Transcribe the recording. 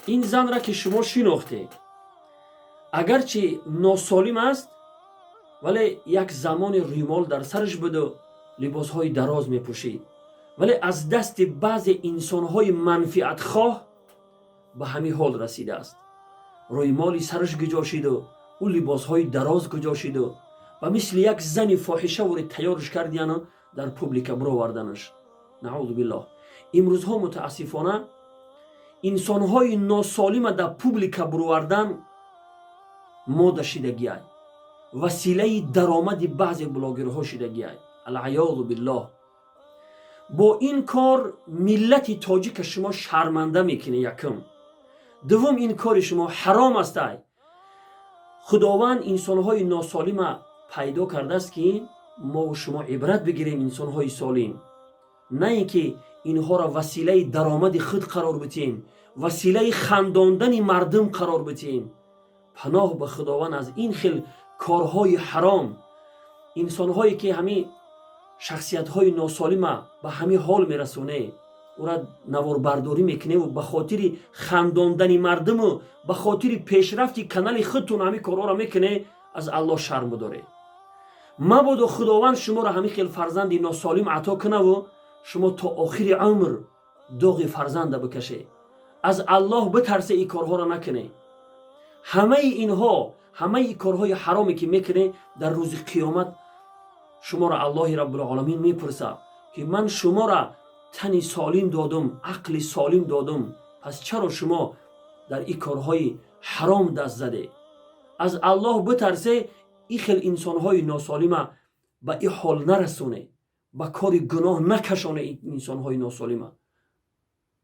این زن را که شما شناخته اگرچه ناسالم است ولی یک زمان ریمال در سرش بود و لباس های دراز می پوشید، ولی از دست بعض انسان های منفعت خواه به همین حال رسیده است. ریمالی سرش گذاشت و اون لباس های دراز گذاشت و مثل یک زن فاحشه وری تیارش کردیان در پوبلیک برو آوردنش. نعوذ بالله. امروز ها متاسفانه انسان های ناسالم در پوبلیک برو آوردن موده شدگی ای، وسیله درآمد بعضی بلاگرها شدگی ای. العیاذ بالله. با این کار ملت تاجیک شما شرمنده میکنه. یکم. دوم این کار شما حرام است. خداوند انسانهای ناسالم پیدا کرده است که ما و شما عبرت بگیریم انسانهای سالم، نه اینکه اینها را وسیله درآمد خود قرار بدیم، وسیله خنداندن مردم قرار بدیم. پناه به خداوند از این خیل کارهای حرام. انسانهایی که همین شخصیت‌های ناسالم به همین حال میرسونه، او را نوار برداری میکنه و به خاطر خنداندن مردم و به خاطر پیشرفت کانال خودتون همین کارا را میکنه، از الله شرم بداره. مبادا خداوند شما را همین خیل فرزند ناسالم عطا کنه و شما تا آخر عمر داغ فرزند بکشه. از الله بترسه این کارها را نکنه. همه اینها، همه این کارهای حرامی که میکنه، در روز قیامت شما را الله رب العالمین میپرسه که من شما را تن سالم دادم، عقل سالم دادم، پس چرا شما در این کارهای حرام دست زده؟ از الله بترسه این خیل انسانهای ناسالم به این حال نرسونه، به کار گناه نکشانه این انسانهای ناسالم.